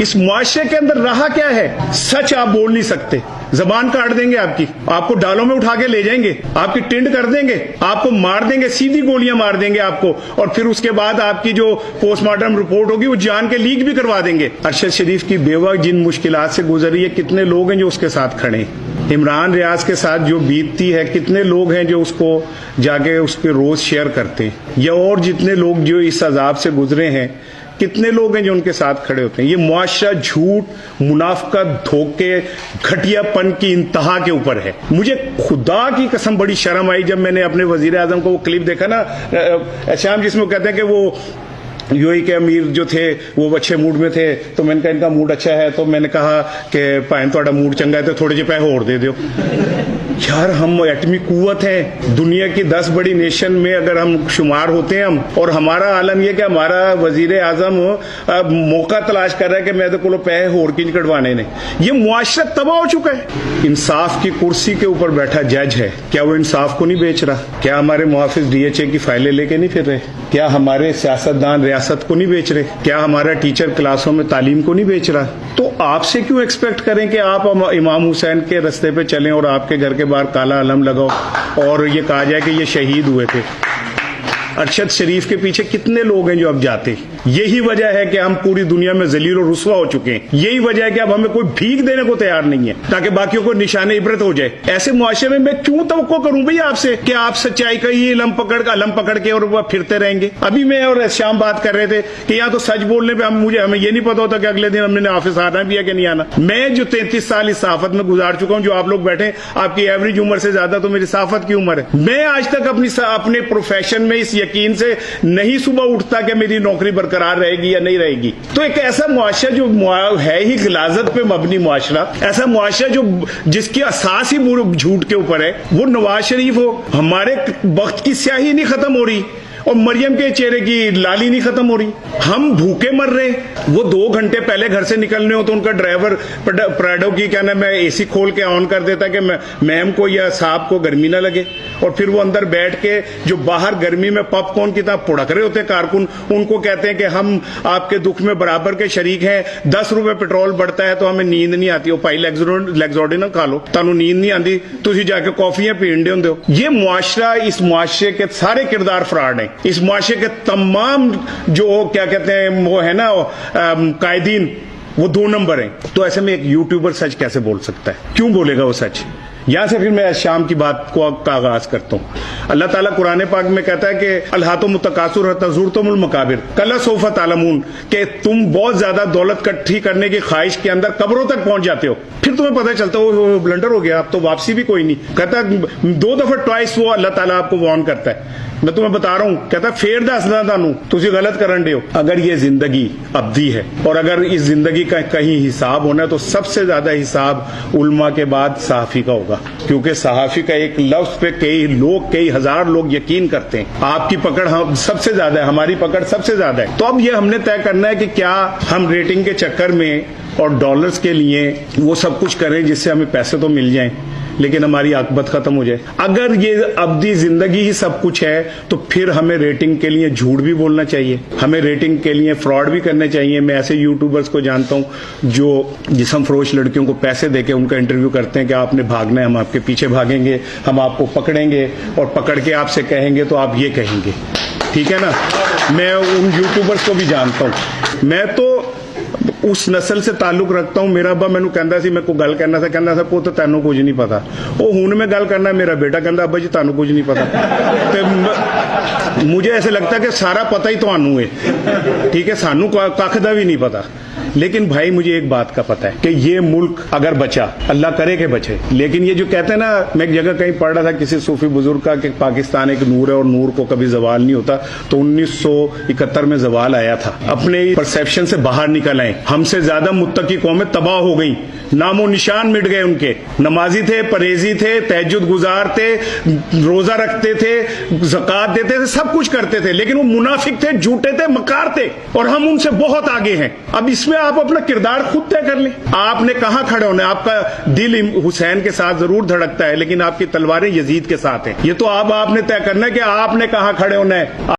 اس معاشرے کے اندر رہا کیا ہے؟ سچ آپ بول نہیں سکتے، زبان کاٹ دیں گے آپ کی، آپ کو ڈالوں میں اٹھا کے لے جائیں گے، آپ کی ٹنڈ کر دیں گے، آپ کو مار دیں گے، سیدھی گولیاں مار دیں گے آپ کو، اور پھر اس کے بعد آپ کی جو پوسٹ مارٹم رپورٹ ہوگی وہ جان کے لیک بھی کروا دیں گے۔ ارشد شریف کی بیوہ جن مشکلات سے گزر رہی ہے، کتنے لوگ ہیں جو اس کے ساتھ کھڑے ہیں؟ عمران ریاض کے ساتھ جو بیتتی ہے، کتنے لوگ ہیں جو اس کو جا کے اس پہ روز شیئر کرتے ہیں؟ یا اور جتنے لوگ جو اس عذاب سے گزرے ہیں، کتنے لوگ ہیں جو ان کے ساتھ کھڑے ہوتے ہیں؟ یہ معاشرہ جھوٹ، منافقت، دھوکے، گھٹیا پن کی انتہا کے اوپر ہے۔ مجھے خدا کی قسم بڑی شرم آئی جب میں نے اپنے وزیر اعظم کو وہ کلپ دیکھا نا شام، جس میں وہ کہتے ہیں کہ وہ یو اے کے امیر جو تھے وہ اچھے موڈ میں تھے، تو میں نے کہا ان کا موڈ اچھا ہے، تو میں نے کہا کہ پائن تھوڑا موڈ چنگا ہے تو تھوڑے جے پیسے اور دے دیو۔ یار ہم ایٹمی قوت ہیں، دنیا کی 10 بڑی نیشن میں اگر ہم شمار ہوتے ہیں ہم، اور ہمارا عالم یہ کہ ہمارا وزیر اعظم موقع تلاش کر رہا ہے کہ میں تو کو پیسے ہور کی کٹوانے نے۔ یہ معاشرہ تباہ ہو چکا ہے۔ انصاف کی کرسی کے اوپر بیٹھا جج ہے، کیا وہ انصاف کو نہیں بیچ رہا؟ کیا ہمارے محافظ ڈی ایچ اے کی فائلیں لے کے نہیں پھر رہے؟ کیا ہمارے سیاستدان ریاست کو نہیں بیچ رہے؟ کیا ہمارا ٹیچر کلاسوں میں تعلیم کو نہیں بیچ رہا؟ تو آپ سے کیوں ایکسپیکٹ کریں کہ آپ امام حسین کے رستے پہ چلیں اور آپ کے گھر کے باہر کالا علم لگاؤ اور یہ کہا جائے کہ یہ شہید ہوئے تھے؟ ارشد شریف کے پیچھے کتنے لوگ ہیں جو اب جاتے ہیں؟ یہی وجہ ہے کہ ہم پوری دنیا میں ذلیل و رسوا ہو چکے ہیں۔ یہی وجہ ہے کہ اب ہمیں کوئی بھیک دینے کو تیار نہیں ہے تاکہ باقیوں کو نشان عبرت ہو جائے۔ ایسے معاشرے میں کیوں توقع کروں بھئی آپ سے کہ آپ سچائی کا ہی علم پکڑ کے اور وہ پھرتے رہیں گے؟ ابھی میں اور شام بات کر رہے تھے کہ یہاں تو سچ بولنے پہ ہمیں یہ نہیں پتا ہوتا کہ اگلے دن ہم نے آفس آنا بھی ہے کہ نہیں آنا۔ میں جو 33 سال اس صحافت میں گزار چکا ہوں، جو آپ لوگ بیٹھے آپ کی ایوریج عمر سے زیادہ تو میری صحافت کی عمر ہے، میں آج تک اپنے پروفیشن میں اس یقین سے نہیں صبح اٹھتا کہ میری نوکری برقرار رہے گی یا نہیں رہے گی۔ تو ایک ایسا معاشرہ جو ہے ہی غلاظت پہ مبنی معاشرہ، ایسا معاشرہ جس کی اساس ہی جھوٹ کے اوپر ہے، وہ نواز شریف ہو، ہمارے وقت کی سیاہی نہیں ختم ہو رہی اور مریم کے چہرے کی لالی نہیں ختم ہو رہی، ہم بھوکے مر رہے۔ وہ 2 گھنٹے پہلے گھر سے نکلنے ہو تو ان کا ڈرائیور پراڈو کی کہنا میں اے سی کھول کے آن کر دیتا کہ میم کو یا صاحب کو گرمی نہ لگے، اور پھر وہ اندر بیٹھ کے جو باہر گرمی میں پاپ کارن کی طرح پڑک رہے ہوتے کارکن، ان کو کہتے ہیں کہ ہم آپ کے دکھ میں برابر کے شریک ہیں، 10 روپے پیٹرول بڑھتا ہے تو ہمیں نیند نہیں آتی، وہ پائی لیگزوڈینل کھا لو، تانوں نیند نہیں آتی، تسی جا کے کافیاں پین ہوں۔ یہ معاشرہ، اس معاشرے کے سارے کردار فراڈ ہیں۔ اس معاشرے کے تمام جو کیا کہتے ہیں وہ ہے نا قائدین، وہ 2 نمبر ہیں۔ تو ایسے میں ایک یوٹیوبر سچ کیسے بول سکتا ہے؟ کیوں بولے گا وہ سچ؟ یہاں سے پھر میں شام کی بات کو آغاز کرتا ہوں۔ اللہ تعالیٰ قرآن پاک میں کہتا ہے کہ الہاکم التکاثر حتی زرتم المقابر کلا سوف تعلمون، کہ تم بہت زیادہ دولت اکٹھی کرنے کی خواہش کے اندر قبروں تک پہنچ جاتے ہو، پھر تمہیں پتہ چلتا ہے بلنڈر ہو گیا، اب تو واپسی بھی کوئی نہیں۔ کہتا 2 دفعہ ٹوائس وہ اللہ تعالیٰ آپ کو وارن کرتا ہے، میں تمہیں بتا رہا ہوں، کہتا پھر دسنا تانوں تسی غلط کرن دے ہو۔ اگر یہ زندگی ابدی ہے اور اگر اس زندگی کا کہیں حساب ہونا ہے تو سب سے زیادہ حساب علماء کے بعد صحافی کا ہوگا، کیونکہ صحافی کا ایک لفظ پہ کئی ہزار لوگ یقین کرتے ہیں۔ آپ کی پکڑ سب سے زیادہ ہے، ہماری پکڑ سب سے زیادہ ہے۔ تو اب یہ ہم نے طے کرنا ہے کہ کیا ہم ریٹنگ کے چکر میں اور ڈالرز کے لیے وہ سب کچھ کریں جس سے ہمیں پیسے تو مل جائیں لیکن ہماری عاقبت ختم ہو جائے۔ اگر یہ ابدی زندگی ہی سب کچھ ہے تو پھر ہمیں ریٹنگ کے لیے جھوٹ بھی بولنا چاہیے، ہمیں ریٹنگ کے لیے فراڈ بھی کرنے چاہیے۔ میں ایسے یوٹیوبرز کو جانتا ہوں جو جسم فروش لڑکیوں کو پیسے دے کے ان کا انٹرویو کرتے ہیں کہ آپ نے بھاگنا ہے، ہم آپ کے پیچھے بھاگیں گے، ہم آپ کو پکڑیں گے اور پکڑ کے آپ سے کہیں گے تو آپ یہ کہیں گے، ٹھیک ہے نا۔ میں ان یوٹیوبرز کو بھی جانتا ہوں، میں تو اس نسل سے تعلق رکھتا ہوں۔ میرا ابا مینوں کہندا سی، میں کو گل کرنا تھا پوت تینوں کچھ نہیں پتا، وہ ہن میں گل کرنا میرا بیٹا کہندا ابا جی تانوں کچھ نہیں پتا، تے مجھے ایسے لگتا کہ سارا پتہ ہی تانوں ہے، ٹھیک ہے، سانوں کھ دا بھی نہیں پتا۔ لیکن بھائی مجھے ایک بات کا پتہ ہے کہ یہ ملک اگر بچا، اللہ کرے کہ بچے، لیکن یہ جو کہتے ہیں نا، میں ایک جگہ کہیں پڑھ رہا تھا کسی صوفی بزرگ کا کہ پاکستان ایک نور ہے اور نور کو کبھی زوال نہیں ہوتا، تو 1971 میں زوال آیا تھا۔ اپنے پرسیپشن سے باہر نکل آئے، ہم سے زیادہ متقی قومیں تباہ ہو گئیں، نام و نشان مٹ گئے ان کے، نمازی تھے، پرہیزی تھے، تہجد گزار تھے، روزہ رکھتے تھے، زکوٰۃ دیتے تھے، سب کچھ کرتے تھے، لیکن وہ منافق تھے، جھوٹے تھے، مکار تھے، اور ہم ان سے بہت آگے ہیں۔ اب اس میں آپ اپنا کردار خود طے کر لیں، آپ نے کہاں کھڑے ہونا ہے۔ آپ کا دل حسین کے ساتھ ضرور دھڑکتا ہے لیکن آپ کی تلواریں یزید کے ساتھ ہیں، یہ تو آپ نے طے کرنا ہے کہ آپ نے کہاں کھڑے ہونا ہے۔